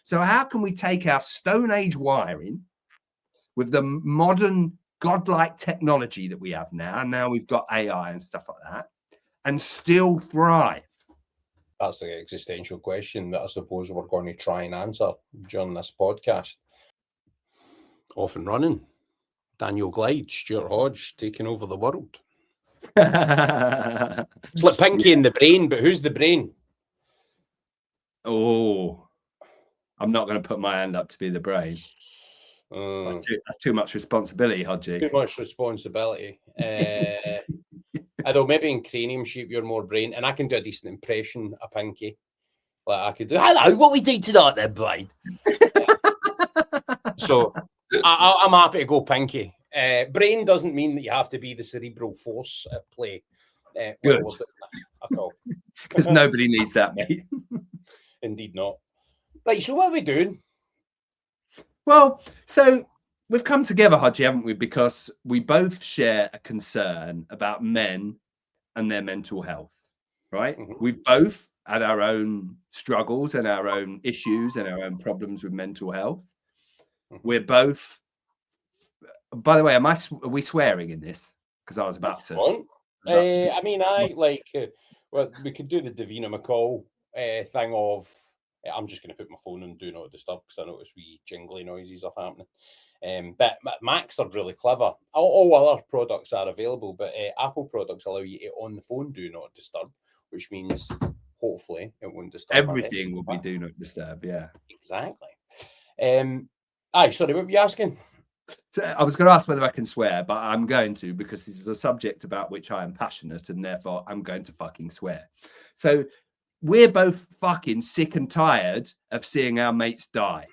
So how can we take our Stone Age wiring with the modern godlike technology that we have now, and now we've got AI and stuff like that, and still thrive? That's the existential question that I suppose we're going to try and answer during this podcast. Off and running. Daniel Glyde, Stuart Hodge, taking over the world. It's like Pinky and the Brain, but who's the brain? Oh, I'm not going to put my hand up to be the brain. That's too much responsibility, Hodgie. Too much responsibility. Although maybe in cranium shape you're more brain, and I can do a decent impression of Pinky. Like I could do, hello, what we do tonight then, Blade? So I'm happy to go Pinky. Brain doesn't mean that you have to be the cerebral force at play. Good. Because nobody needs that, mate. Indeed not. Right, so what are we doing? Well, so we've come together, Hodgie, haven't we? Because we both share a concern about men and their mental health, right? Mm-hmm. We've both had our own struggles and our own issues and our own problems with mental health. Mm-hmm. We're both... By the way, are we swearing in this? Because I was about to... I mean, well, we could do the Davina McCall thing of... I'm just going to put my phone on Do Not Disturb because I notice wee jingly noises are happening. But Macs are really clever. All other products are available, but Apple products allow you to, on the phone, Do Not Disturb, which means hopefully it won't disturb. Everything will be Do Not Disturb, yeah. Exactly. Sorry, what were you asking? So I was going to ask whether I can swear, but I'm going to because this is a subject about which I am passionate and therefore I'm going to fucking swear. So we're both fucking sick and tired of seeing our mates die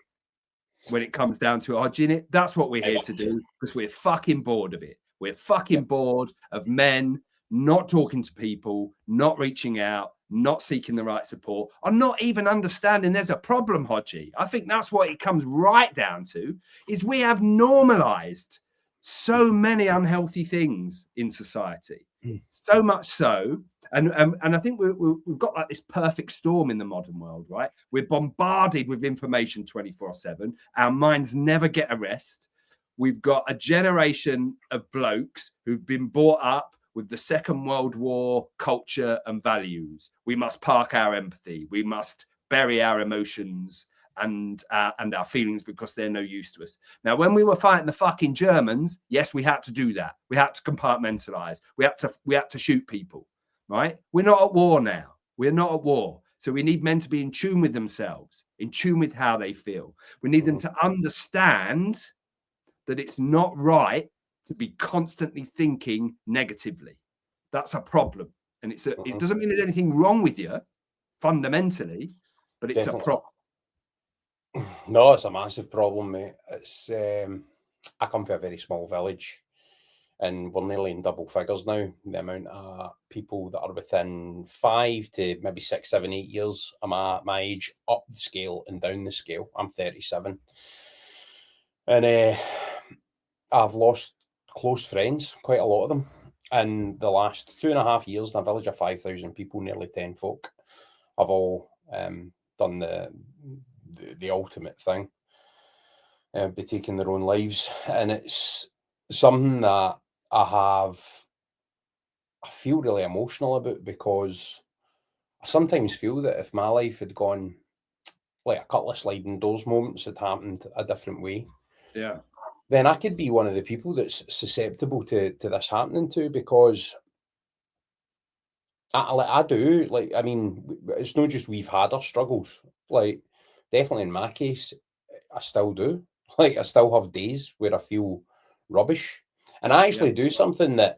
when it comes down to it. That's what we're here to do because we're fucking bored of it. We're fucking bored of men not talking to people, not reaching out, not seeking the right support, or not even understanding there's a problem, Hodgie. I think that's what it comes right down to, is we have normalized so many unhealthy things in society. So much so, and I think we've got like this perfect storm in the modern world, right? We're bombarded with information 24/7. Our minds never get a rest. We've got a generation of blokes who've been brought up with the Second World War culture and values. We must park our empathy. We must bury our emotions and our feelings because they're no use to us. Now, when we were fighting the fucking Germans, yes, we had to do that. We had to compartmentalize. We had to shoot people, right? We're not at war now. We're not at war. So we need men to be in tune with themselves, in tune with how they feel. We need them to understand that it's not right to be constantly thinking negatively. That's a problem. And it doesn't mean there's anything wrong with you fundamentally, but it's a problem. No, it's a massive problem, mate. It's I come from a very small village and we're nearly in double figures now. The amount of people that are within 5 to maybe 6, 7, 8 years of my age up the scale and down the scale. I'm 37. And I've lost close friends, quite a lot of them. In the last 2.5 years, in a village of 5,000 people, nearly 10 folk have all done the ultimate thing, be taking their own lives. And it's something that I feel really emotional about, because I sometimes feel that if my life had gone like a couple of sliding doors moments had happened a different way, yeah, then I could be one of the people that's susceptible to this happening to, because I do. Like, I mean, it's not just we've had our struggles. Like, definitely in my case, I still do. Like, I still have days where I feel rubbish. And I actually do something that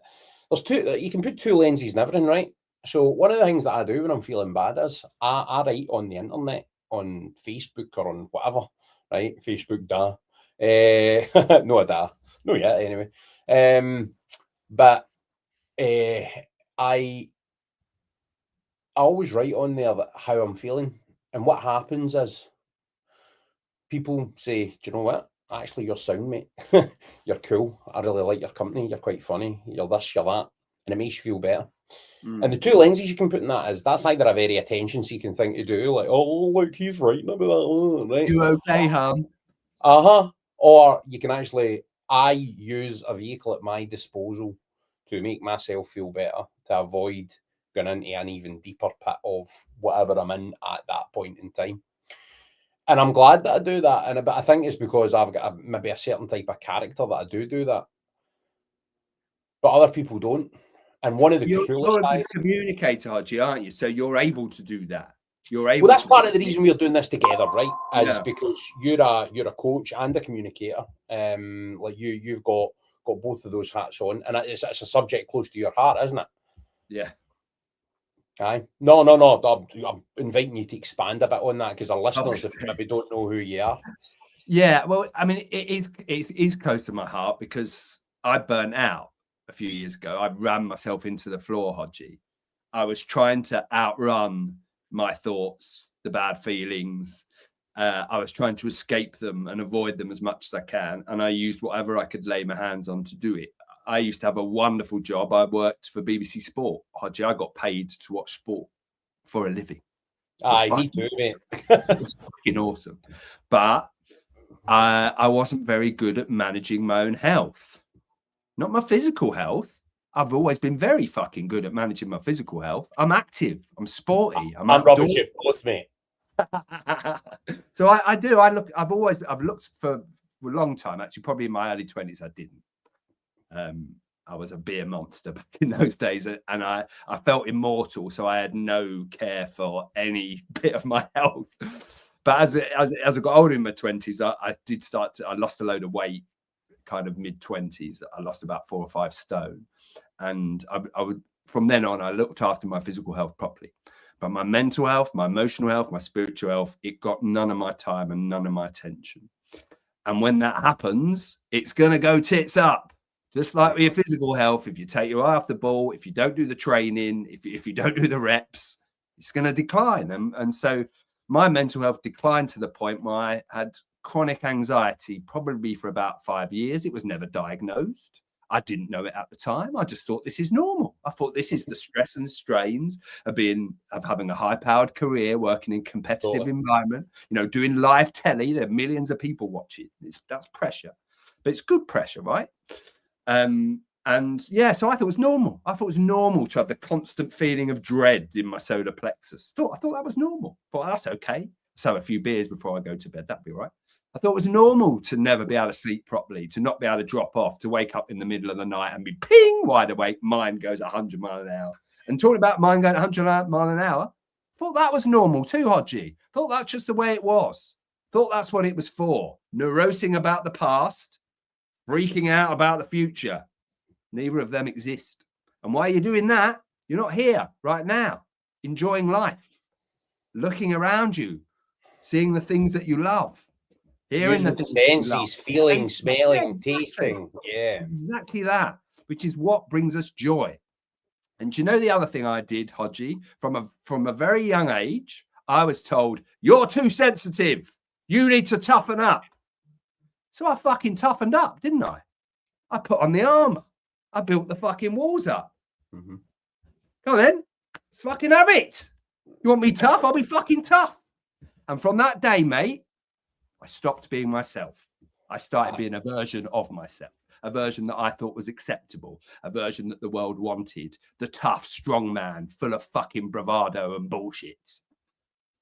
you can put two lenses in everything, right? So one of the things that I do when I'm feeling bad is I write on the internet, on Facebook or on whatever, right? Facebook da. No, I da. No, yeah, anyway. But I always write on there that how I'm feeling. And what happens is people say, do you know what? Actually, you're sound, mate. You're cool. I really like your company. You're quite funny. You're this, you're that. and it makes you feel better. And the two lenses you can put in that is that's either a very attention-seeking thing to do, like, oh, look, he's writing about that, right? You okay, hon? Or you can actually, I use a vehicle at my disposal to make myself feel better, to avoid going into an even deeper pit of whatever I'm in at that point in time. And I'm glad that I do that. But I think it's because I've got maybe a certain type of character that I do that. But other people don't. And one of the You're a communicator, Hodge, aren't you? So you're able to do that. You're able. Well, that's part of the reason we're doing this together, right? Is because you're a coach and a communicator. Like you've got both of those hats on, and it's a subject close to your heart, isn't it? Yeah. Aye. No. I'm inviting you to expand a bit on that because our listeners maybe don't know who you are. Yeah. Well, I mean, it is close to my heart because I burnt out a few years ago. I ran myself into the floor, Hodgie. I was trying to outrun my thoughts, the bad feelings. I was trying to escape them and avoid them as much as I can. And I used whatever I could lay my hands on to do it. I used to have a wonderful job. I worked for BBC Sport, Hodgie. I got paid to watch sport for a living. I need to, mate. It was fucking awesome. But I wasn't very good at managing my own health. Not my physical health. I've always been very fucking good at managing my physical health. I'm active. I'm sporty. I'm rubbish at both, mate. So I do. I've looked for a long time. Actually, probably in my early 20s, I didn't. I was a beer monster back in those days, and I felt immortal. So I had no care for any bit of my health. But as I got older in my 20s, I lost a load of weight. Kind of mid-20s, I lost about 4 or 5 stone, and I would from then on I looked after my physical health properly, but my mental health, my emotional health, my spiritual health, it got none of my time and none of my attention. And when that happens, it's gonna go tits up, just like with your physical health. If you take your eye off the ball, if you don't do the training, if you don't do the reps, it's gonna decline. And so my mental health declined to the point where I had chronic anxiety probably for about 5 years. It was never diagnosed. I didn't know it at the time. I just thought this is normal. I thought this is the stress and strains of having a high-powered career, working in competitive environment, doing live telly. There are millions of people watching. That's pressure, but it's good pressure, right? So I thought it was normal. I thought it was normal to have the constant feeling of dread in my solar plexus. I thought that was normal. I thought that's okay. So a few beers before I go to bed, that'd be all right. I thought it was normal to never be able to sleep properly, to not be able to drop off, to wake up in the middle of the night and be ping wide awake. Mind goes 100 miles an hour. And talking about mind going 100 miles an hour, I thought that was normal too, Hodgie. Thought that's just the way it was. Thought that's what it was for. Neurosing about the past, freaking out about the future. Neither of them exist. And while you're doing that, you're not here right now, enjoying life, looking around you, seeing the things that you love. Hearing the senses, feeling, smelling, tasting. Yeah. Exactly that, which is what brings us joy. And do you know the other thing I did, Hodgie? From a very young age, I was told, you're too sensitive. You need to toughen up. So I fucking toughened up, didn't I? I put on the armor. I built the fucking walls up. Mm-hmm. Come on then. Let's fucking have it. You want me tough? I'll be fucking tough. And from that day, mate, I stopped being myself. I started being a version of myself, a version that I thought was acceptable, a version that the world wanted, the tough, strong man, full of fucking bravado and bullshit.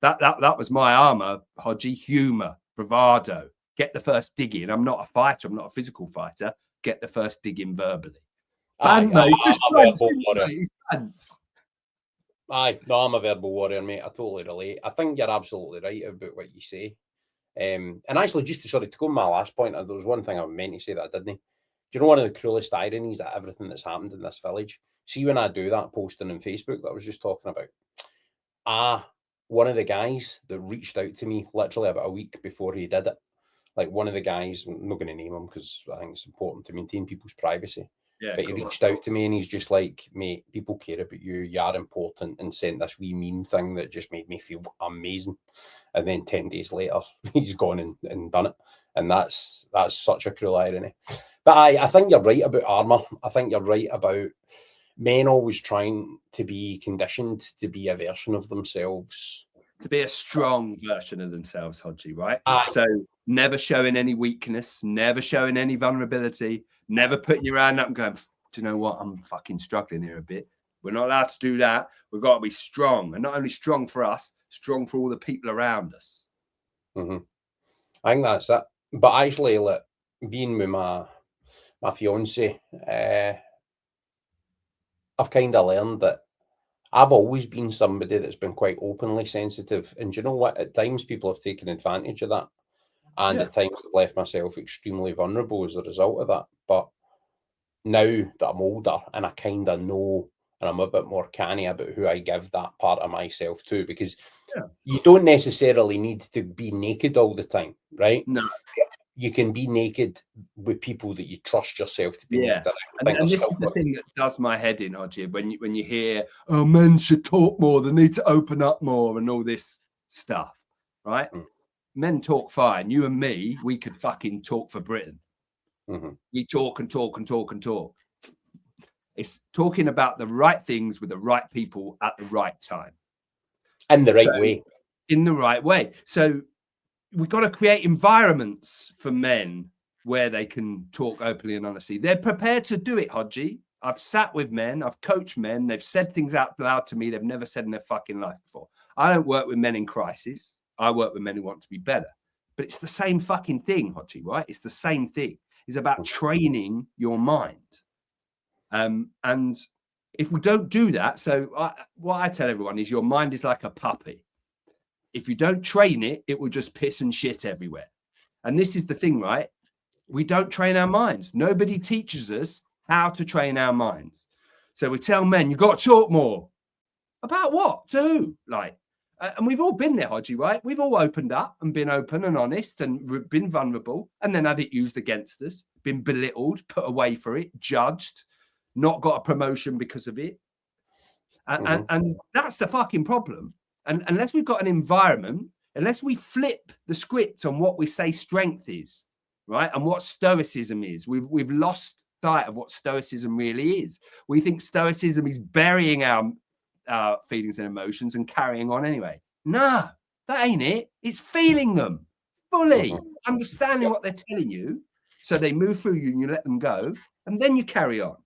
That was my armor, Hodgie. Humor, bravado. Get the first dig in. I'm not a fighter. I'm not a physical fighter. Get the first dig in verbally. Aye, no, I'm a verbal warrior, mate. I totally relate. I think you're absolutely right about what you say. And actually, just to go on my last point, there was one thing I meant to say that I didn't. Do you know one of the cruelest ironies that everything that's happened in this village? See, when I do that posting on Facebook that I was just talking about, one of the guys that reached out to me literally about a week before he did it, like one of the guys, I'm not going to name him because I think it's important to maintain people's privacy. Yeah, but he reached out to me and he's just like, mate, people care about you. You are important, and sent this wee meme thing that just made me feel amazing. And then 10 days later, he's gone and done it. And that's such a cruel irony. But I think you're right about armour. I think you're right about men always trying to be conditioned to be a version of themselves. To be a strong version of themselves, Hodgie, right? Aye. So never showing any weakness, never showing any vulnerability, never putting your hand up and going, do you know what? I'm fucking struggling here a bit. We're not allowed to do that. We've got to be strong. And not only strong for us, strong for all the people around us. Mm-hmm. I think that's it. But actually, like, being with my fiance, I've kind of learned that I've always been somebody that's been quite openly sensitive. And do you know what? At times, people have taken advantage of that. And at times, I've left myself extremely vulnerable as a result of that. But now that I'm older and I kind of know, and I'm a bit more canny about who I give that part of myself to, because you don't necessarily need to be naked all the time, right? No. You can be naked with people that you trust yourself to be naked. And this is the thing that does my head in, Hodgie, when you hear, oh, men should talk more, they need to open up more and all this stuff, right? Men talk fine. You and me, we could fucking talk for Britain. We talk and talk and talk and talk. It's talking about the right things with the right people at the right time. In the right way. In the right way. So we've got to create environments for men where they can talk openly and honestly. They're prepared to do it, Hodgie. I've sat with men. I've coached men. They've said things out loud to me they've never said in their fucking life before. I don't work with men in crisis. I work with men who want to be better. But it's the same fucking thing, Hodgie, right? It's the same thing. It's about training your mind. And if we don't do that, so what I tell everyone is your mind is like a puppy. If you don't train it, it will just piss and shit everywhere. And this is the thing, right? We don't train our minds. Nobody teaches us how to train our minds. So we tell men, you've got to talk more. About what? To who? Like, and we've all been there, Hodgie, right? We've all opened up and been open and honest and been vulnerable and then had it used against us, been belittled, put away for it, judged, not got a promotion because of it. And that's the fucking problem. And unless we've got an environment, unless we flip the script on what we say strength is, right, and what stoicism is, we've lost sight of what stoicism really is. We think stoicism is burying our feelings and emotions and carrying on anyway. No, that ain't it. It's feeling them fully, understanding what they're telling you, so they move through you and you let them go, and then you carry on.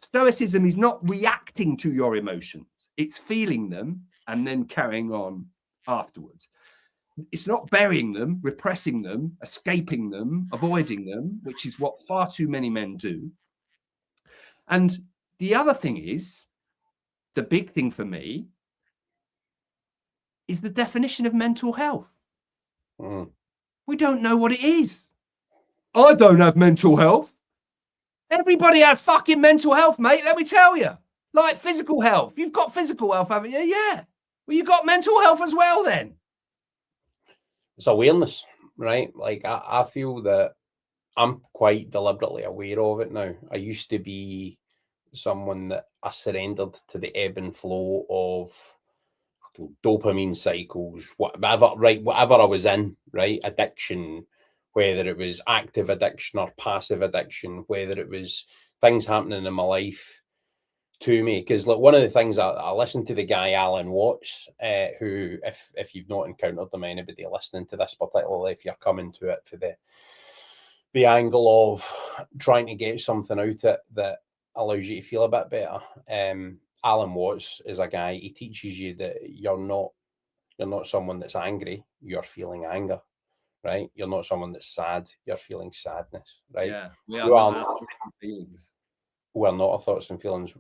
Stoicism is not reacting to your emotions. It's feeling them and then carrying on afterwards. It's not burying them, repressing them, escaping them, avoiding them, which is what far too many men do. And the other thing is, the big thing for me is the definition of mental health. We don't know what it is. I don't have mental health. Everybody has fucking mental health, mate. Let me tell you. Like physical health. You've got physical health, haven't you? Yeah. Well, you've got mental health as well then. It's awareness, right? Like I feel that I'm quite deliberately aware of it now. I used to be someone that I surrendered to the ebb and flow of dopamine cycles, whatever I was in, right? Addiction, whether it was active addiction or passive addiction, whether it was things happening in my life to me. Because like one of the things I listened to the guy Alan Watts, who, if you've not encountered them, anybody listening to this, particularly if you're coming to it for the angle of trying to get something out of it that allows you to feel a bit better. Alan Watts is a guy, he teaches you that you're not someone that's angry, you're feeling anger, right? You're not someone that's sad, you're feeling sadness, right? Yeah, we are not our thoughts and feelings. We're not our thoughts and feelings.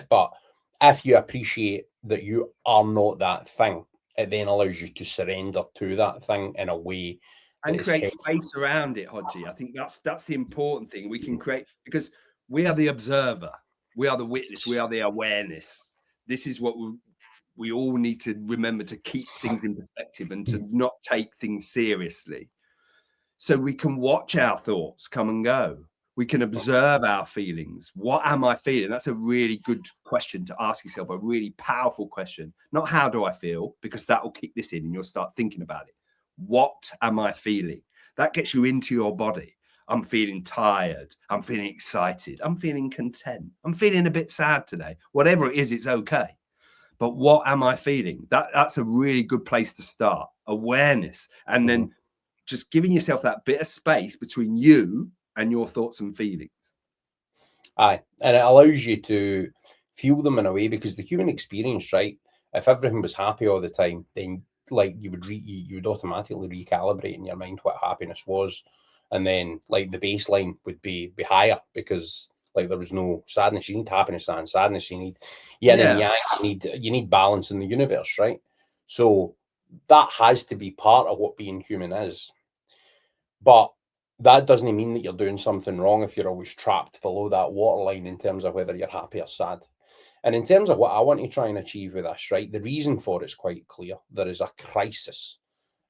But if you appreciate that you are not that thing, it then allows you to surrender to that thing in a way and create space around it, Hodgie. I think that's the important thing. We can create, because we are the observer, we are the witness, we are the awareness. This is what we all need to remember, to keep things in perspective and to not take things seriously. So we can watch our thoughts come and go. We can observe our feelings. What am I feeling? That's a really good question to ask yourself, a really powerful question. Not how do I feel, because that will kick this in and you'll start thinking about it. What am I feeling? That gets you into your body. I'm feeling tired. I'm feeling excited. I'm feeling content. I'm feeling a bit sad today. Whatever it is, it's okay. But what am I feeling? That's a really good place to start. Awareness. And then just giving yourself that bit of space between you and your thoughts and feelings. Aye. And it allows you to feel them in a way, because the human experience, right? If everything was happy all the time, then like you would automatically recalibrate in your mind what happiness was. And then like the baseline would be higher, because like there was no sadness. You need happiness and sadness. You need yin and yang. You need balance in the universe, right? So that has to be part of what being human is. But that doesn't mean that you're doing something wrong if you're always trapped below that waterline in terms of whether you're happy or sad. And in terms of what I want to try and achieve with this, right, the reason for it's quite clear. There is a crisis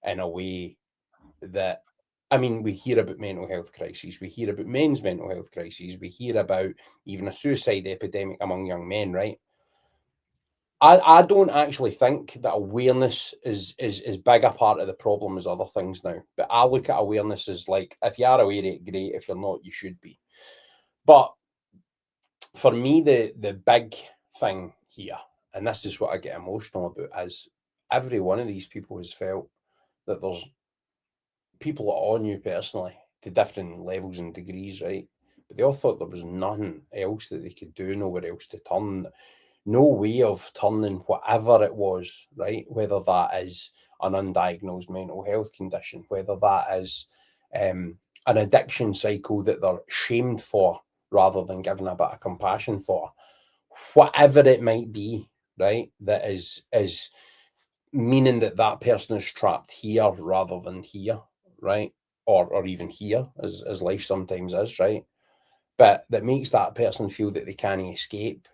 in a way that, I mean, we hear about mental health crises. We hear about men's mental health crises. We hear about even a suicide epidemic among young men, right? I don't actually think that awareness is big a part of the problem as other things now. But I look at awareness as like, if you are aware of it, great. If you're not, you should be. But for me, the big thing here, and this is what I get emotional about, is every one of these people has felt that there's people that all knew personally to different levels and degrees, right? But they all thought there was nothing else that they could do, nowhere else to turn. No way of turning whatever it was, right? Whether that is an undiagnosed mental health condition, whether that is an addiction cycle that they're shamed for rather than given a bit of compassion for, whatever it might be, right? That is meaning that person is trapped here rather than here, right? Or even here, as life sometimes is, right? But that makes that person feel that they can't escape.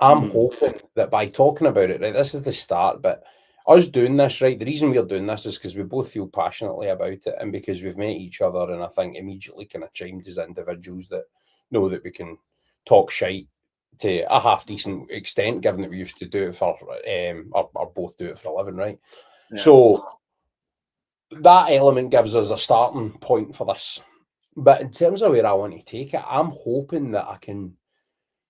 I'm hoping that by talking about it, right, this is the start, but us doing this, right, the reason we're doing this is because we both feel passionately about it, and because we've met each other, and I think immediately kind of chimed as individuals that know that we can talk shite to a half decent extent, given that we used to do it for, or both do it for a living, right? Yeah. So that element gives us a starting point for this. But in terms of where I want to take it, I'm hoping that I can,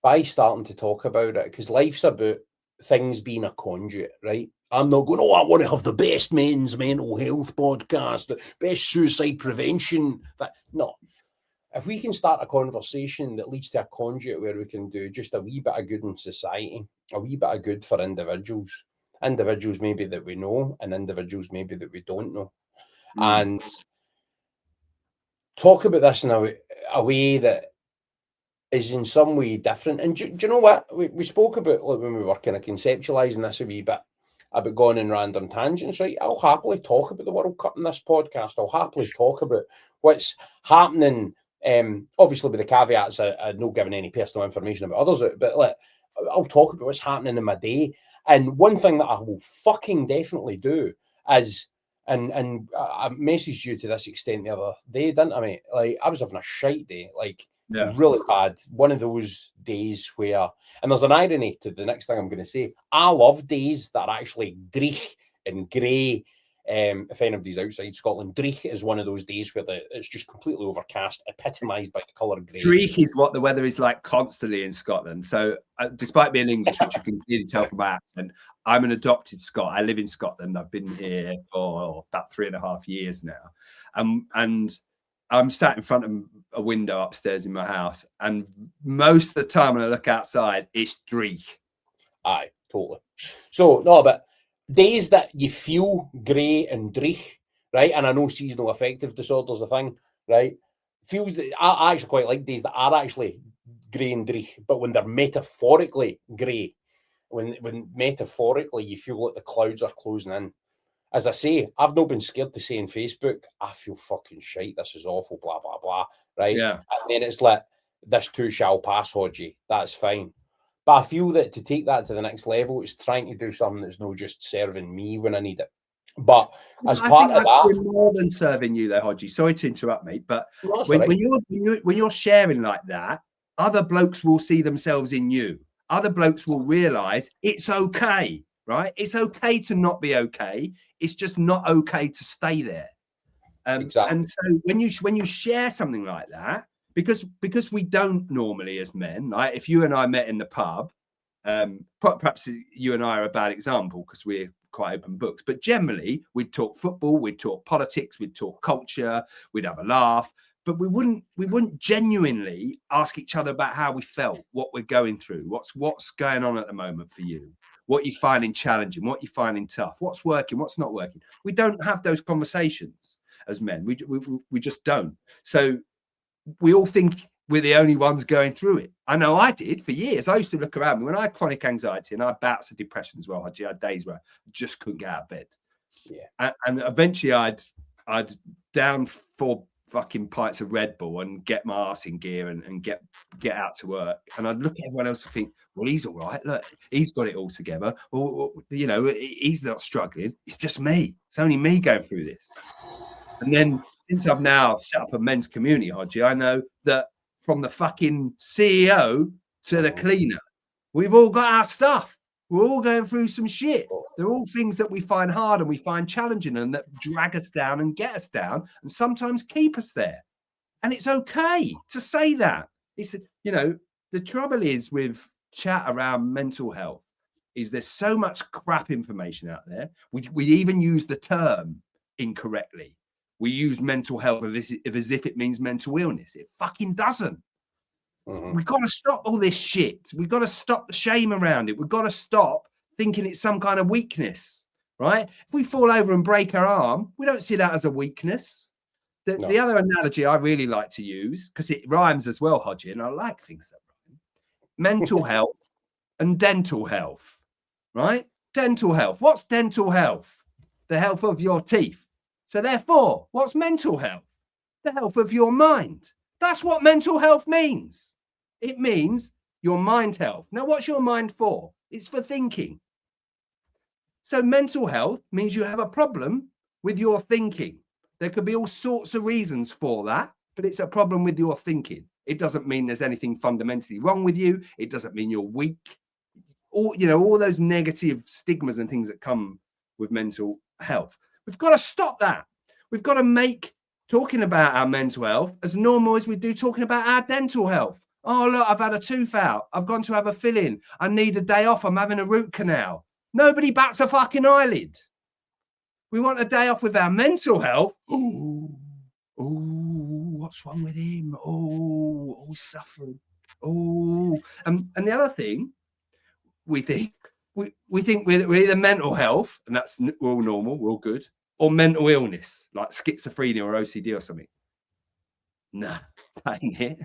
by starting to talk about it, because life's about things being a conduit, right? I'm not going, I want to have the best men's mental health podcast, the best suicide prevention. No. If we can start a conversation that leads to a conduit where we can do just a wee bit of good in society, a wee bit of good for individuals maybe that we know, and individuals maybe that we don't know, and talk about this in a way that is in some way different. And do you know what? We spoke about, like, when we were kind of conceptualising this a wee bit, about going in random tangents, right? I'll happily talk about the World Cup in this podcast. I'll happily talk about what's happening, obviously with the caveats of not giving any personal information about others, but like, I'll talk about what's happening in my day. And one thing that I will fucking definitely do is, and I messaged you to this extent the other day, didn't I, mate? Like, I was having a shite day, like, really bad. One of those days where, and there's an irony to the next thing I'm going to say. I love days that are actually dreich and grey. If anybody's outside Scotland, dreich is one of those days where it's just completely overcast, epitomised by the colour grey. Dreich is what the weather is like constantly in Scotland. So despite being English, which you can clearly tell from my accent, I'm an adopted Scot. I live in Scotland. I've been here for about 3.5 years now. And I'm sat in front of a window upstairs in my house, and most of the time when I look outside, it's dreich. Aye, totally. So, no, but days that you feel grey and dreich, right? And I know seasonal affective disorder's a thing, right? Feels that I actually quite like days that are actually grey and dreich, but when they're metaphorically grey, when metaphorically you feel like the clouds are closing in. As I say, I've not been scared to say on Facebook, I feel fucking shite, this is awful, blah, blah, blah, right? Yeah. And then it's like, this too shall pass, Hodgie, that's fine. But I feel that to take that to the next level, it's trying to do something that's not just serving me when I need it. But as part of that, more than serving you there, Hodgie. Sorry to interrupt, mate, but when you're sharing like that, other blokes will see themselves in you. Other blokes will realise it's okay, right? It's okay to not be okay. It's just not okay to stay there. Exactly. And so when you share something like that, because we don't normally as men, like if you and I met in the pub, perhaps you and I are a bad example because we're quite open books, but generally we'd talk football, we'd talk politics, we'd talk culture, we'd have a laugh, but we wouldn't genuinely ask each other about how we felt, what we're going through, what's going on at the moment for you, what you're finding challenging, what you're finding tough, what's working, what's not working. We don't have those conversations as men. We just don't. So we all think we're the only ones going through it. I know I did for years. I used to look around me when I had chronic anxiety and I had bouts of depression as well. I had days where I just couldn't get out of bed. Yeah. And eventually I'd down 4 fucking pints of Red Bull and get my arse in gear and get out to work. And I'd look at everyone else and think, well, he's all right. Look, he's got it all together. Or, you know, he's not struggling. It's just me. It's only me going through this. And then since I've now set up a men's community, Hodgie, I know that from the fucking CEO to the cleaner, we've all got our stuff. We're all going through some shit. They're all things that we find hard and we find challenging and that drag us down and get us down and sometimes keep us there. And it's okay to say that. It's, you know, the trouble is with chat around mental health is there's so much crap information out there. We even use the term incorrectly. We use mental health as if it means mental illness. It fucking doesn't. We've got to stop all this shit. We've got to stop the shame around it. We've got to stop thinking it's some kind of weakness, right? If we fall over and break our arm, we don't see that as a weakness. The other analogy I really like to use, because it rhymes as well, Hodgie, and I like things that rhyme, mental health and dental health, right? Dental health. What's dental health? The health of your teeth. So therefore, what's mental health? The health of your mind. That's what mental health means. It means your mind health. Now, what's your mind for? It's for thinking. So mental health means you have a problem with your thinking. There could be all sorts of reasons for that, but it's a problem with your thinking. It doesn't mean there's anything fundamentally wrong with you. It doesn't mean you're weak. Or, you know, all those negative stigmas and things that come with mental health. We've got to stop that. We've got to make talking about our mental health as normal as we do talking about our dental health. Oh, look, I've had a tooth out. I've gone to have a fill-in. I need a day off. I'm having a root canal. Nobody bats a fucking eyelid. We want a day off with our mental health. Oh, what's wrong with him? Oh, he's suffering. Oh, and the other thing, we think we're either mental health, and that's we're all normal, we're all good, or mental illness, like schizophrenia or OCD or something. Nah, that ain't it.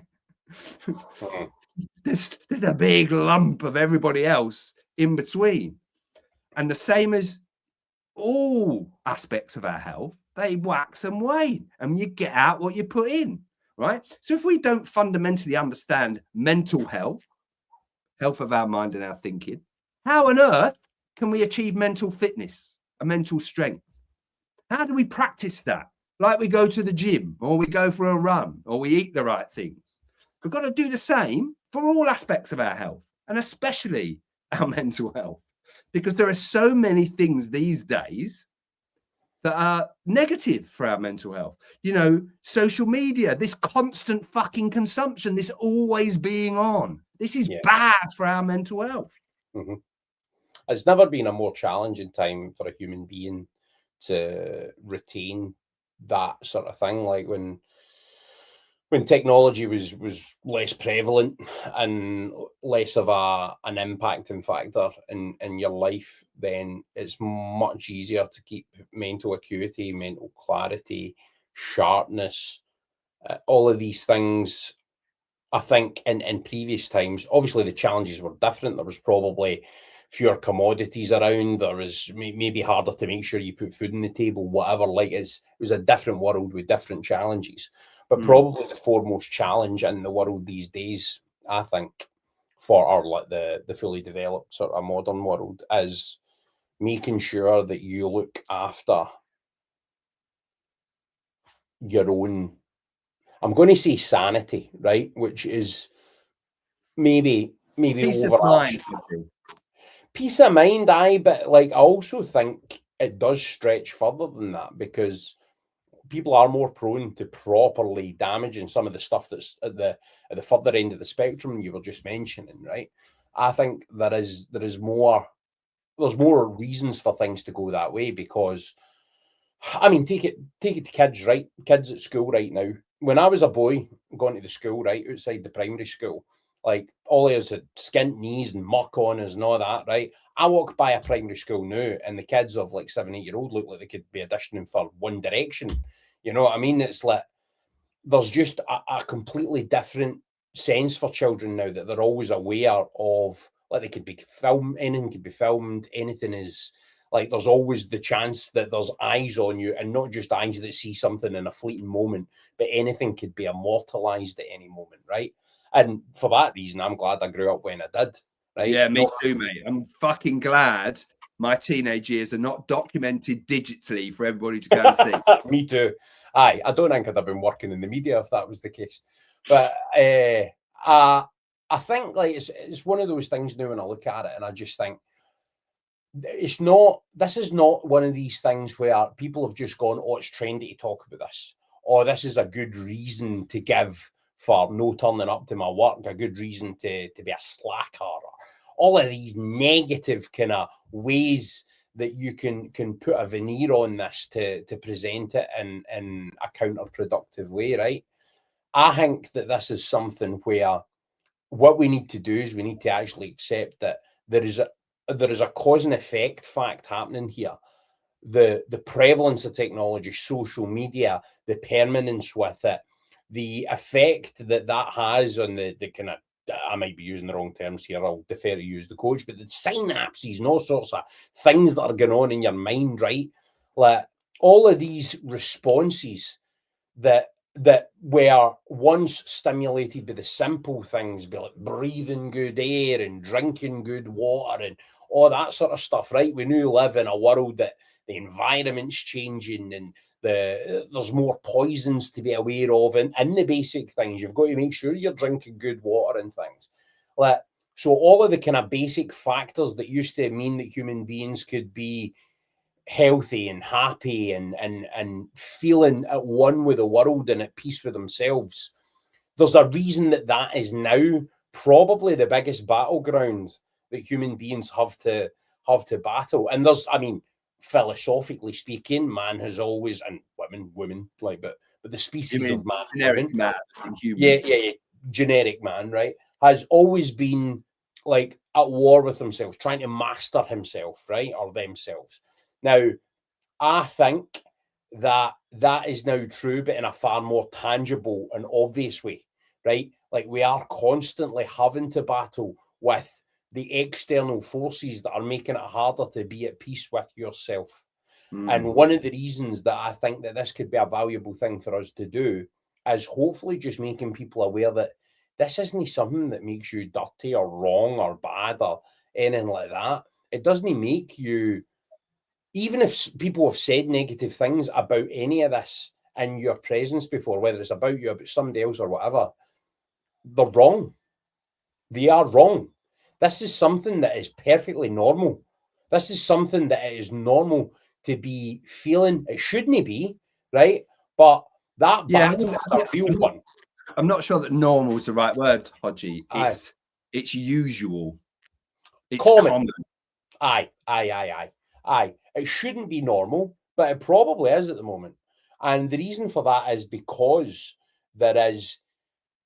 There's a big lump of everybody else in between. And the same as all aspects of our health, they wax and wane, and you get out what you put in, right? So if we don't fundamentally understand mental health, health of our mind and our thinking, how on earth can we achieve mental fitness and mental strength? How do we practice that? Like we go to the gym or we go for a run or we eat the right things. We've got to do the same for all aspects of our health and especially our mental health, because there are so many things these days that are negative for our mental health. You know, social media, this constant fucking consumption, this always being on. This is bad for our mental health. Mm-hmm. It's never been a more challenging time for a human being to retain that sort of thing. Like when technology was less prevalent and less of an impacting factor in your life, then it's much easier to keep mental acuity, mental clarity, sharpness, all of these things. I think in previous times, obviously the challenges were different. There was probably fewer commodities around. There was maybe harder to make sure you put food on the table, whatever. Like it was a different world with different challenges. But probably the foremost challenge in the world these days, I think, for our like the fully developed sort of modern world, is making sure that you look after your own, I'm going to say sanity, right? Which is maybe Peace of overarching. mind. Peace of mind, but like I also think it does stretch further than that, because people are more prone to properly damaging some of the stuff that's at the further end of the spectrum you were just mentioning, right? I think there's more reasons for things to go that way, because I mean, take it to kids, right? Kids at school right now. When I was a boy going to the school, right, outside the primary school, like all of us had skint knees and muck on us and all that, right? I walk by a primary school now, and the kids of like 7, 8-year-old look like they could be auditioning for One Direction. You know what I mean? It's like there's just a completely different sense for children now, that they're always aware of, like, they could be filmed, anything could be filmed, anything is like, there's always the chance that there's eyes on you, and not just eyes that see something in a fleeting moment, but anything could be immortalized at any moment, right? And for that reason, I'm glad I grew up when I did, right? Yeah, me too, mate. I'm fucking glad my teenage years are not documented digitally for everybody to go and see. Me too. Aye, I don't think I'd have been working in the media if that was the case. But I think, like, it's one of those things now when I look at it, and I just think this is not one of these things where people have just gone, oh, it's trendy to talk about this, or this is a good reason to give for no turning up to my work, a good reason to be a slacker, or all of these negative kind of ways that you can put a veneer on this to present it in a counterproductive way, right? I think that this is something where what we need to do is we need to actually accept that there is a cause and effect fact happening here. The prevalence of technology, social media, the permanence with it, the effect that has on the kind of, I might be using the wrong terms here, I'll defer to use the coach, but the synapses and all sorts of things that are going on in your mind, right? Like all of these responses that were once stimulated by the simple things, be like breathing good air and drinking good water and all that sort of stuff, right? We now live in a world that the environment's changing, and there's more poisons to be aware of, and the basic things, you've got to make sure you're drinking good water and things. Like, so all of the kind of basic factors that used to mean that human beings could be healthy and happy and feeling at one with the world and at peace with themselves, there's a reason that is now probably the biggest battleground that human beings have to battle. And there's, I mean, philosophically speaking, man has always, and women, like, but the species of man, generic man, yeah, generic man, right, has always been like at war with themselves, trying to master himself, right, or themselves. Now, I think that is now true, but in a far more tangible and obvious way, right? Like, we are constantly having to battle with the external forces that are making it harder to be at peace with yourself. And one of the reasons that I think that this could be a valuable thing for us to do is hopefully just making people aware that this isn't something that makes you dirty or wrong or bad or anything like that. It doesn't make you, even if people have said negative things about any of this in your presence before, whether it's about you, about somebody else or whatever, they're wrong. They are wrong. This is something that is perfectly normal. This is something that it is normal to be feeling. It shouldn't be, right? But that battle is a real one. I'm not sure that normal is the right word, Hodgie. It's usual. It's common. Aye. It shouldn't be normal, but it probably is at the moment. And the reason for that is because there is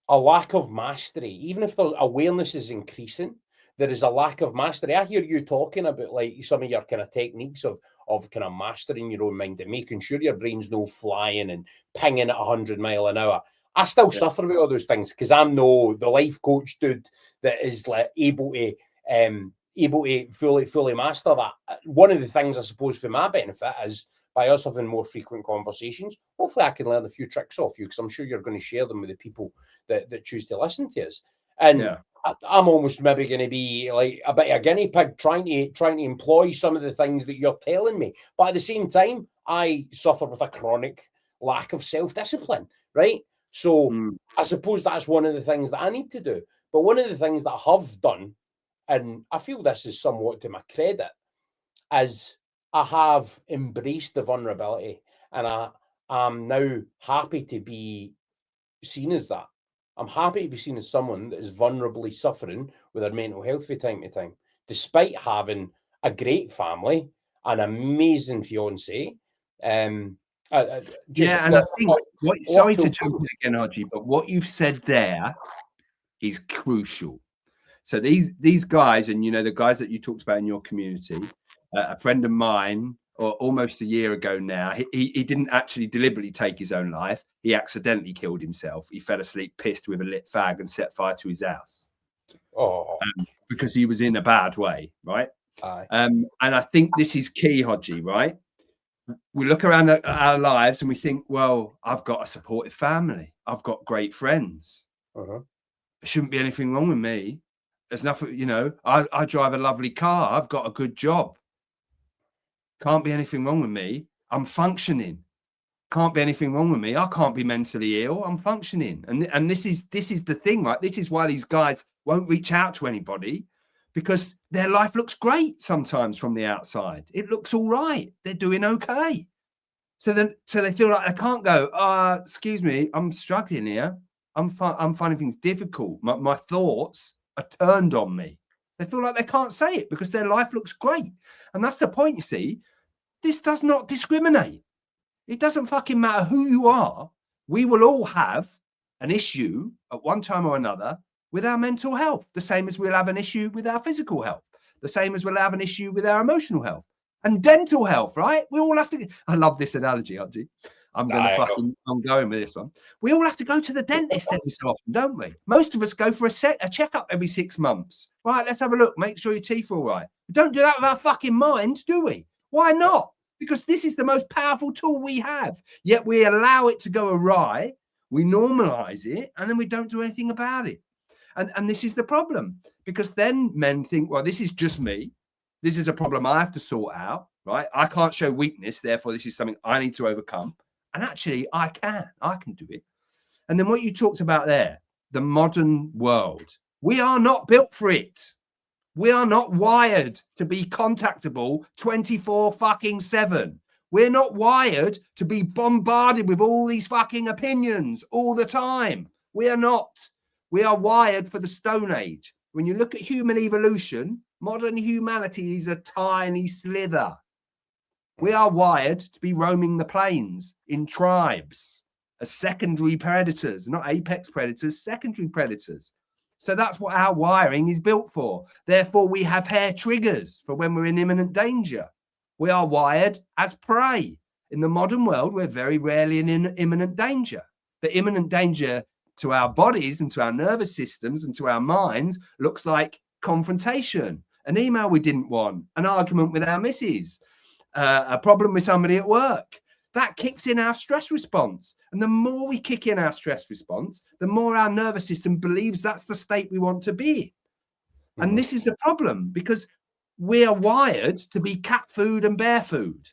a lack of mastery. Even if the awareness is increasing, there is a lack of mastery. I hear you talking about like some of your kind of techniques of kind of mastering your own mind and making sure your brain's no flying and pinging at 100 miles an hour. I still suffer with all those things because I'm no the life coach dude that is like able to fully master that. One of the things, I suppose, for my benefit is by us having more frequent conversations, hopefully I can learn a few tricks off you, because I'm sure you're going to share them with the people that choose to listen to us. And I'm almost maybe going to be like a bit of a guinea pig trying to employ some of the things that you're telling me. But at the same time, I suffer with a chronic lack of self-discipline, right? So I suppose that's one of the things that I need to do. But one of the things that I have done, and I feel this is somewhat to my credit, is I have embraced the vulnerability, and I'm now happy to be seen as that. I'm happy to be seen as someone that is vulnerably suffering with their mental health from time to time, despite having a great family, an amazing fiance. Just Yeah, and I think sorry to jump in again, Hodgie, but what you've said there is crucial. So these guys, and the guys that you talked about in your community, a friend of mine, or almost a year ago now, he didn't actually deliberately take his own life. He accidentally killed himself. He fell asleep pissed with a lit fag and set fire to his house. Because he was in a bad way, right? And I think this is key, Hodgie, right? We look around at our lives and we think, well, I've got a supportive family. I've got great friends. There shouldn't be anything wrong with me. There's nothing, I drive a lovely car. I've got a good job. Can't be anything wrong with me. I'm functioning. Can't be anything wrong with me. I can't be mentally ill. I'm functioning. And this is the thing, right? This is why these guys won't reach out to anybody, because their life looks great sometimes from the outside. It looks all right. They're doing okay. So they feel like they can't go, excuse me, I'm struggling here. I'm finding things difficult. My thoughts are turned on me. They feel like they can't say it because their life looks great. And that's the point, you see. This does not discriminate. It doesn't fucking matter who you are. We will all have an issue at one time or another with our mental health, the same as we'll have an issue with our physical health, the same as we'll have an issue with our emotional health and dental health, right? We all have to. I love this analogy, Hodgie. I'm going with this one. We all have to go to the dentist every so often, don't we? Most of us go for a checkup every 6 months. Right, let's have a look. Make sure your teeth are all right. We don't do that with our fucking minds, do we? Why not? Because this is the most powerful tool we have. Yet we allow it to go awry. We normalize it, and then we don't do anything about it. And this is the problem, because then men think, well, this is just me. This is a problem I have to sort out, right? I can't show weakness. Therefore, this is something I need to overcome. And actually, I can do it. And then what you talked about there, the modern world, we are not built for it. We are not wired to be contactable 24/7. We're not wired to be bombarded with all these fucking opinions all the time. We are not. We are wired for the Stone Age. When you look at human evolution, modern humanity is a tiny slither. We are wired to be roaming the plains in tribes as secondary predators, not apex predators, secondary predators. So that's what our wiring is built for. Therefore, we have hair triggers for when we're in imminent danger. We are wired as prey. In the modern world, we're very rarely in imminent danger. But imminent danger to our bodies and to our nervous systems and to our minds looks like confrontation, an email we didn't want, an argument with our missus, a problem with somebody at work. That kicks in our stress response. And the more we kick in our stress response, the more our nervous system believes that's the state we want to be in. And this is the problem, because we are wired to be cat food and bear food.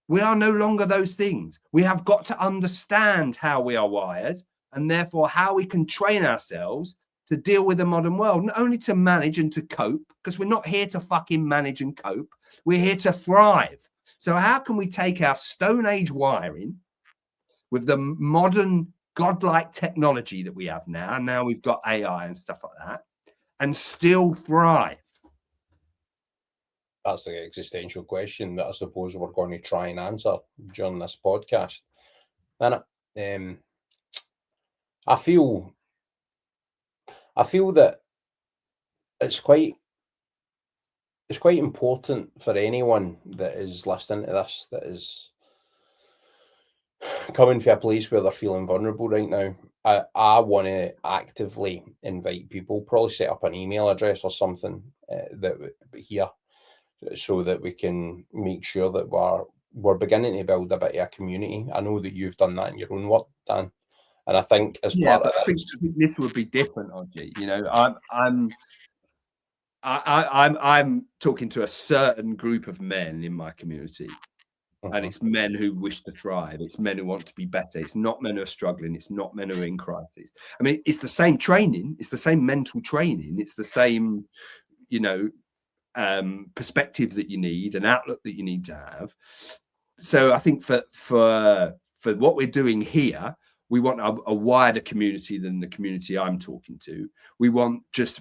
We are no longer those things. We have got to understand how we are wired, and therefore how we can train ourselves to deal with the modern world, not only to manage and to cope, because we're not here to fucking manage and cope. We're here to thrive. So how can we take our Stone Age wiring with the modern godlike technology that we have now, and now we've got AI and stuff like that, and still thrive? That's the existential question that I suppose we're going to try and answer during this podcast. And I feel that it's quite important for anyone that is listening to this, that is coming from a place where they're feeling vulnerable right now. I want to actively invite people, probably set up an email address or something here, so that we can make sure that we're beginning to build a bit of a community. I know that you've done that in your own work, Dan. And I think as part of this, I think this would be different, Hodgie. I'm talking to a certain group of men in my community, and it's men who wish to thrive. It's men who want to be better. It's not men who are struggling. It's not men who are in crisis. I mean, it's the same training. It's the same mental training. It's the same, perspective that you need, an outlook that you need to have. So I think for for what we're doing here, we want a wider community than the community I'm talking to. We want just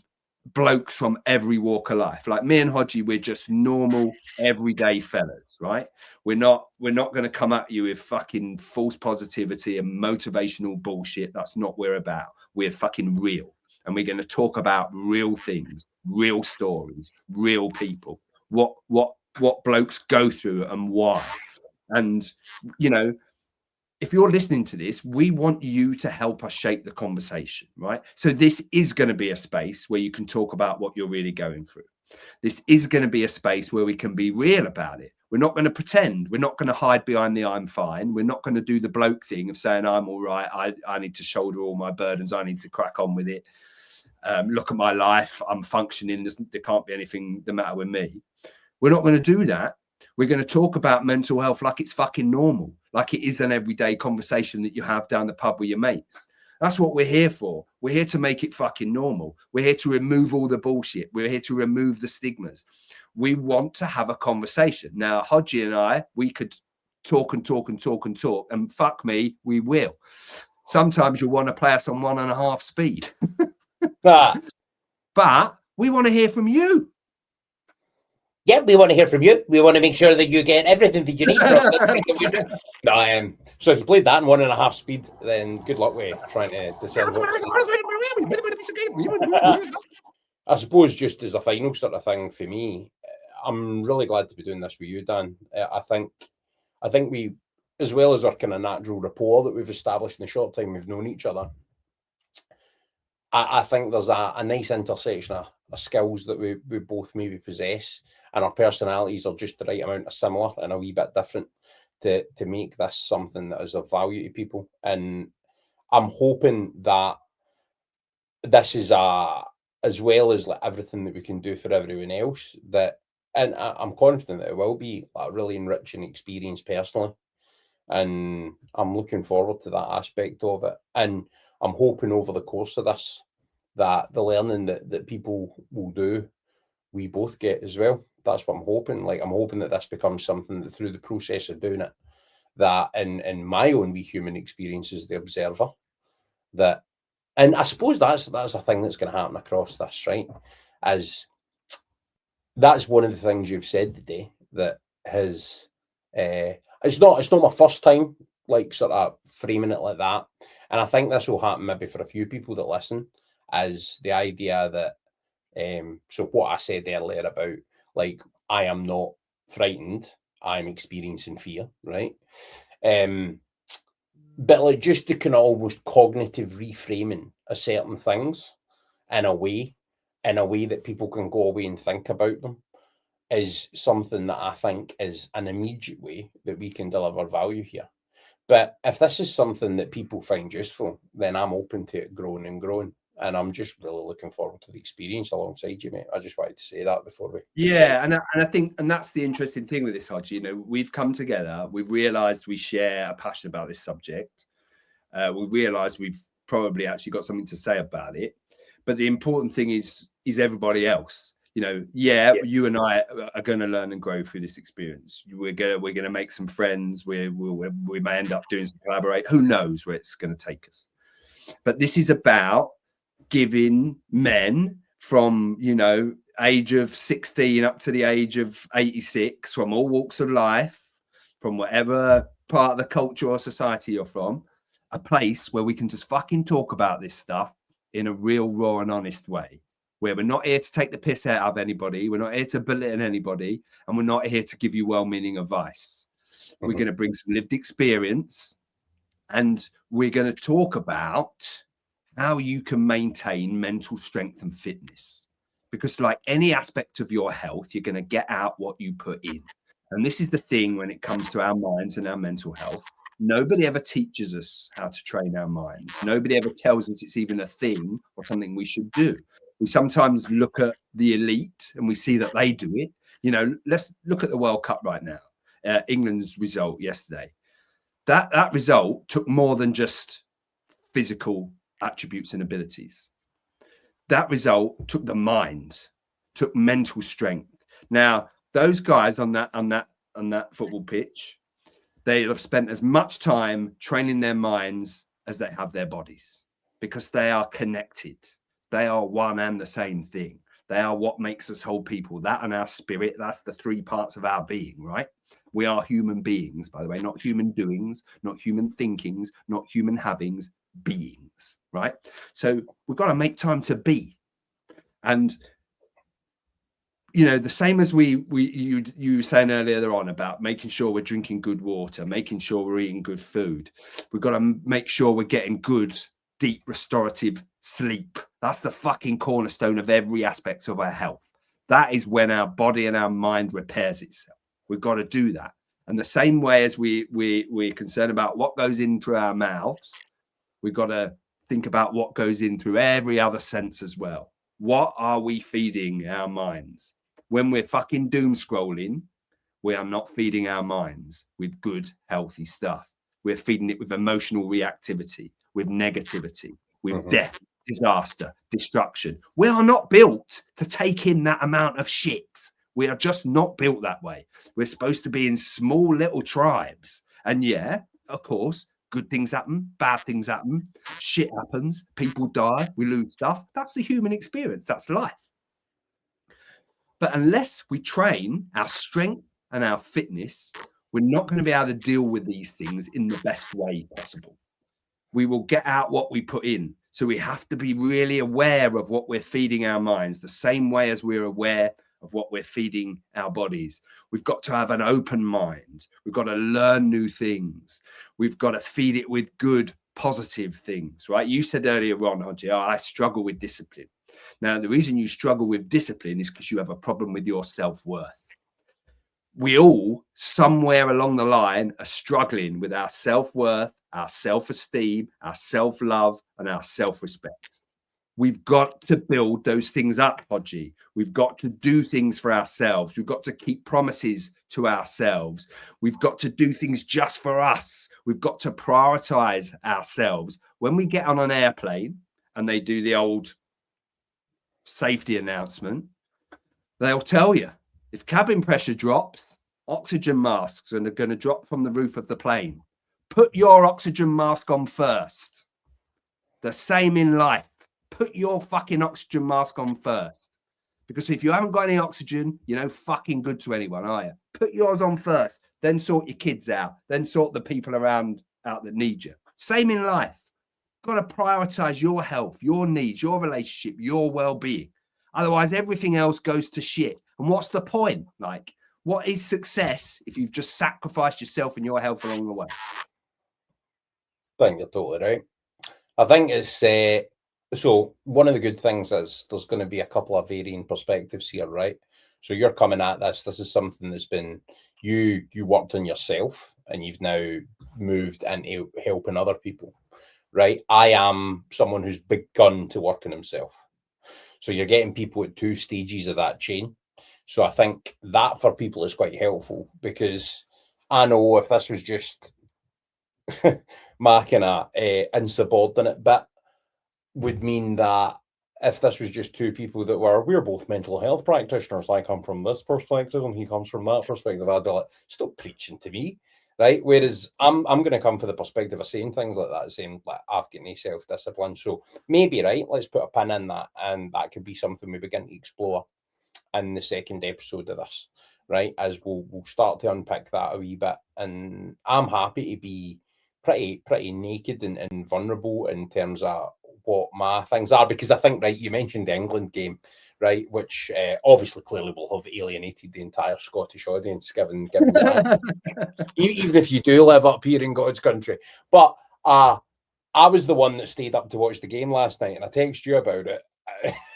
blokes from every walk of life. Like me and Hodgie, we're just normal, everyday fellas, right? We're not going to come at you with fucking false positivity and motivational bullshit. That's not what we're about. We're fucking real. And we're going to talk about real things, real stories, real people, what blokes go through and why. And, you know, if you're listening to this, we want you to help us shape the conversation, right? So this is going to be a space where you can talk about what you're really going through. This is going to be a space where we can be real about it. We're not going to pretend. We're not going to hide behind the I'm fine. We're not going to do the bloke thing of saying I'm all right. I need to shoulder all my burdens. I need to crack on with it. Look at my life. I'm functioning. There can't be anything the matter with me. We're not going to do that. We're going to talk about mental health like it's fucking normal, like it is an everyday conversation that you have down the pub with your mates. That's what we're here for. We're here to make it fucking normal. We're here to remove all the bullshit. We're here to remove the stigmas. We want to have a conversation. Now, Hodgie and I, we could talk and talk and talk and talk, and fuck me, we will. Sometimes you'll want to play us on 1.5 speed. But we want to hear from you. Yeah, we want to hear from you. We want to make sure that you get everything that you need from us. So if you played that in 1.5 speed, then good luck with trying to discern what I suppose just as a final sort of thing for me, I'm really glad to be doing this with you, Dan. I think we, as well as our kind of natural rapport that we've established in the short time we've known each other, I think there's a nice intersection of skills that we both maybe possess, and our personalities are just the right amount of similar and a wee bit different to make this something that is of value to people. And I'm hoping that this is as well as like everything that we can do for everyone else, and I'm confident that it will be a really enriching experience personally. And I'm looking forward to that aspect of it. And I'm hoping over the course of this that the learning that people will do, we both get as well. That's what I'm hoping. Like, I'm hoping that this becomes something that through the process of doing it, that in my own wee human experience as the observer, that, and I suppose that's a thing that's going to happen across this, right? As that's one of the things you've said today that has, it's not my first time like sort of framing it like that. And I think this will happen maybe for a few people that listen, as the idea that, so what I said earlier about like, I am not frightened, I'm experiencing fear, right? But like just the kind of almost cognitive reframing of certain things in a way that people can go away and think about them is something that I think is an immediate way that we can deliver value here. But if this is something that people find useful, then I'm open to it growing and growing. And I'm just really looking forward to the experience alongside you, mate. I just wanted to say that before we... Yeah, and I think, and that's the interesting thing with this, Hodge. You know, we've come together, we've realised we share a passion about this subject. We realised we've probably actually got something to say about it. But the important thing is everybody else. You know, you and I are going to learn and grow through this experience. We're gonna make some friends. We may end up doing some collaborate. Who knows where it's going to take us? But this is about giving men from, you know, age of 16 up to the age of 86, from all walks of life, from whatever part of the culture or society you're from, a place where we can just fucking talk about this stuff in a real, raw and honest way, where we're not here to take the piss out of anybody, we're not here to belittle anybody, and we're not here to give you well-meaning advice. Mm-hmm. We're going to bring some lived experience, and we're going to talk about how you can maintain mental strength and fitness. Because like any aspect of your health, you're going to get out what you put in. And this is the thing when it comes to our minds and our mental health. Nobody ever teaches us how to train our minds. Nobody ever tells us it's even a thing or something we should do. We sometimes look at the elite and we see that they do it. You know, let's look at the World Cup right now. England's result yesterday. That result took more than just physical attributes and abilities. That result took the mind, took mental strength. Now, those guys on that football pitch, They'll have spent as much time training their minds as they have their bodies, because they are connected. They are one and the same thing. They are what makes us whole people. That and our spirit, that's the three parts of our being, right? We are human beings, by the way, not human doings, not human thinkings, not human havings, beings, right? So we've got to make time to be. And you know, the same as you were saying earlier on about making sure we're drinking good water, making sure we're eating good food. We've got to make sure we're getting good, deep, restorative sleep. That's the fucking cornerstone of every aspect of our health. That is when our body and our mind repairs itself. We've got to do that. And the same way as we're concerned about what goes in through our mouths, we've got to think about what goes in through every other sense as well. What are we feeding our minds? When we're fucking doom scrolling, we are not feeding our minds with good, healthy stuff. We're feeding it with emotional reactivity, with negativity, with death, disaster, destruction. We are not built to take in that amount of shit. We are just not built that way. We're supposed to be in small little tribes. And yeah, of course, good things happen, bad things happen, shit happens, people die, we lose stuff. That's the human experience. That's life. But unless we train our strength and our fitness, we're not going to be able to deal with these things in the best way possible. We will get out what we put in. So we have to be really aware of what we're feeding our minds, the same way as we're aware of what we're feeding our bodies. We've got to have an open mind. We've got to learn new things. We've got to feed it with good, positive things, right? You said earlier on, Hodge, I struggle with discipline. Now, the reason you struggle with discipline is because you have a problem with your self-worth. We all, somewhere along the line, are struggling with our self-worth, our self-esteem, our self-love, and our self-respect. We've got to build those things up, Hodgie. We've got to do things for ourselves. We've got to keep promises to ourselves. We've got to do things just for us. We've got to prioritize ourselves. When we get on an airplane and they do the old safety announcement, they'll tell you if cabin pressure drops, oxygen masks are going to drop from the roof of the plane. Put your oxygen mask on first. The same in life. Put your fucking oxygen mask on first. Because if you haven't got any oxygen, you're no fucking good to anyone, are you? Put yours on first, then sort your kids out, then sort the people around out that need you. Same in life. Got to prioritize your health, your needs, your relationship, your well-being. Otherwise, everything else goes to shit. And what's the point? Like, what is success if you've just sacrificed yourself and your health along the way? I think you're totally right. I think it's so one of the good things is there's going to be a couple of varying perspectives here, right? So you're coming at this. This is something that's been you worked on yourself, and you've now moved into helping other people, right? I am someone who's begun to work on himself. So you're getting people at two stages of that chain. So I think that for people is quite helpful, because I know if this was just my kind of insubordinate bit, would mean that if this was just two people that we're both mental health practitioners, I come from this perspective and he comes from that perspective, I'd be like, stop preaching to me, right? Whereas I'm going to come for the perspective of saying things like that, saying like I've got no self-discipline. So maybe, right, let's put a pin in that, and that could be something we begin to explore in the second episode of this, right? As we'll start to unpick that a wee bit. And I'm happy to be pretty naked and vulnerable in terms of what my things are, because I think, right, you mentioned the England game, right, which obviously clearly will have alienated the entire Scottish audience, given that. Even if you do live up here in God's country. But I was the one that stayed up to watch the game last night, and I texted you about it.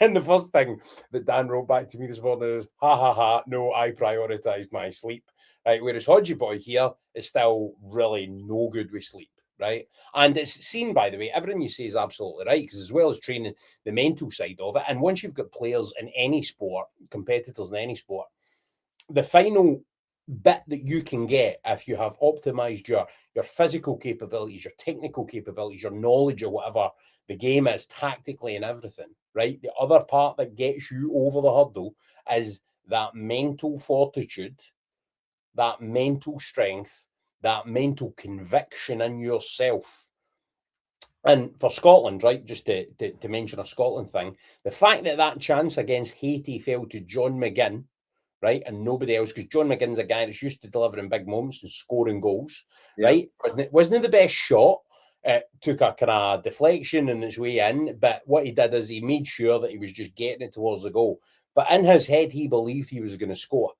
And the first thing that Dan wrote back to me this morning is, ha ha ha, no, I prioritised my sleep. Right, whereas Hodgie boy here is still really no good with sleep, right? And it's seen, by the way, everything you say is absolutely right, because as well as training the mental side of it, and once you've got players in any sport, competitors in any sport, the final bit that you can get if you have optimized your physical capabilities, your technical capabilities, your knowledge of whatever the game is tactically and everything, right? The other part that gets you over the hurdle is that mental fortitude, that mental strength, that mental conviction in yourself. And for Scotland, right, just to mention a Scotland thing, the fact that chance against Haiti fell to John McGinn, right, and nobody else, because John McGinn's a guy that's used to delivering big moments and scoring goals, right? Wasn't it the best shot? It took a kind of deflection in its way in, but what he did is he made sure that he was just getting it towards the goal. But in his head, he believed he was going to score.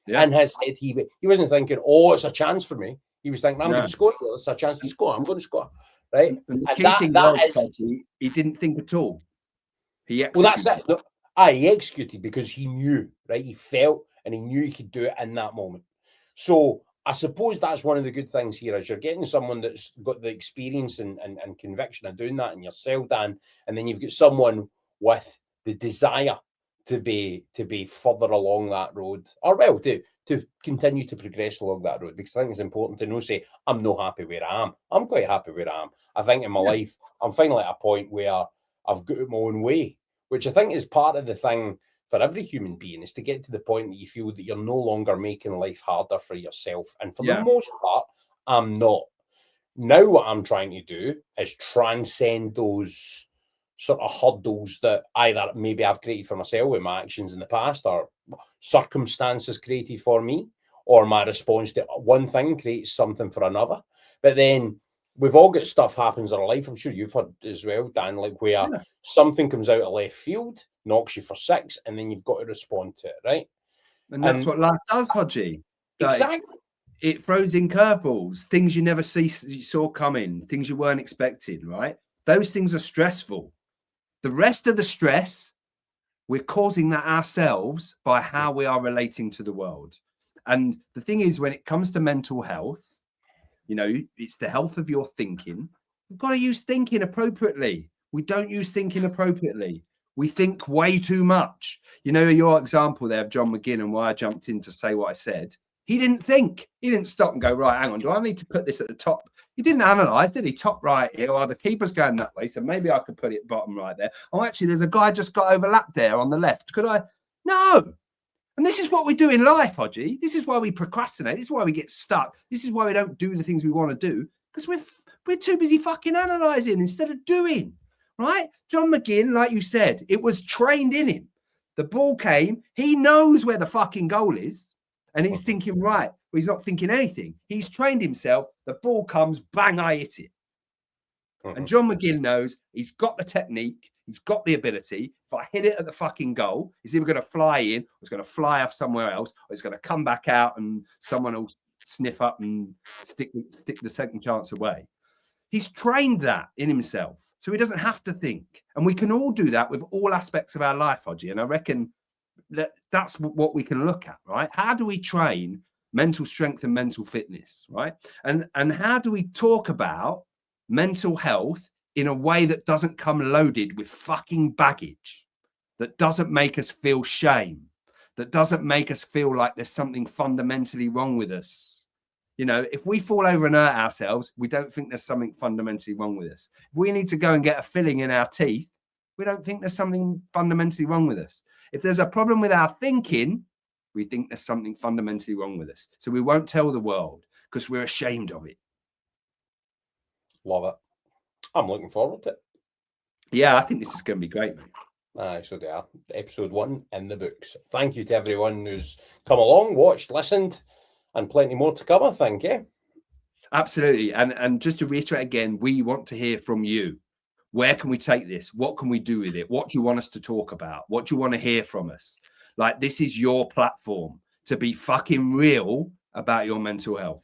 Yeah. In his head, he wasn't thinking, oh, it's a chance for me. He was thinking, I'm going to score. It's a chance to score. I'm going to score. Right? And the key thing was, he didn't think at all. He executed. Well, that's it. No, he executed because he knew, right? He felt and he knew he could do it in that moment. So I suppose that's one of the good things here is you're getting someone that's got the experience and conviction of doing that in yourself, Dan, and then you've got someone with the desire to be further along that road, or well, to continue to progress along that road, because I think it's important to know, say, I'm not happy where I am. I'm quite happy where I am. I think in my life, I'm finally at a point where I've got it my own way, which I think is part of the thing for every human being, is to get to the point that you feel that you're no longer making life harder for yourself. And for the most part, I'm not. Now what I'm trying to do is transcend those sort of hurdles that either maybe I've created for myself with my actions in the past, or circumstances created for me, or my response to one thing creates something for another. But then we've all got stuff happens in our life. I'm sure you've heard as well, Dan, like where something comes out of left field, knocks you for six, and then you've got to respond to it, right? And that's what life does, Hodgie. Exactly. It throws in curveballs, things you never saw coming, things you weren't expecting, right? Those things are stressful. The rest of the stress, we're causing that ourselves by how we are relating to the world. And the thing is, when it comes to mental health, you know, it's the health of your thinking. We've got to use thinking appropriately. We don't use thinking appropriately. We think way too much. You know, your example there of John McGinn and why I jumped in to say what I said. He didn't think. He didn't stop and go, right, hang on, do I need to put this at the top? He didn't analyse, did he? Top right here, or the keeper's going that way, so maybe I could put it bottom right there. Oh, actually, there's a guy just got overlapped there on the left. Could I? No. And this is what we do in life, Hodgie. This is why we procrastinate. This is why we get stuck. This is why we don't do the things we want to do, because we're too busy fucking analysing instead of doing, right? John McGinn, like you said, it was trained in him. The ball came. He knows where the fucking goal is. And he's thinking, right, well, he's not thinking anything. He's trained himself. The ball comes, bang, I hit it. And John McGinn knows he's got the technique. He's got the ability. If I hit it at the fucking goal, it's either going to fly in, or it's going to fly off somewhere else, or it's going to come back out and someone will sniff up and stick the second chance away. He's trained that in himself. So he doesn't have to think. And we can all do that with all aspects of our life, Hodgie. And I reckon that's what we can look at, right? How do we train mental strength and mental fitness, right? And how do we talk about mental health in a way that doesn't come loaded with fucking baggage, that doesn't make us feel shame, that doesn't make us feel like there's something fundamentally wrong with us? You know, if we fall over and hurt ourselves, we don't think there's something fundamentally wrong with us. If we need to go and get a filling in our teeth, we don't think there's something fundamentally wrong with us. If there's a problem with our thinking, we think there's something fundamentally wrong with us. So we won't tell the world because we're ashamed of it. Love it. I'm looking forward to it. Yeah, I think this is going to be great, mate. So they are. Episode 1 in the books. Thank you to everyone who's come along, watched, listened, and plenty more to come, I think, yeah? Absolutely. And just to reiterate again, we want to hear from you. Where can we take this? What can we do with it? What do you want us to talk about? What do you want to hear from us? Like, this is your platform to be fucking real about your mental health.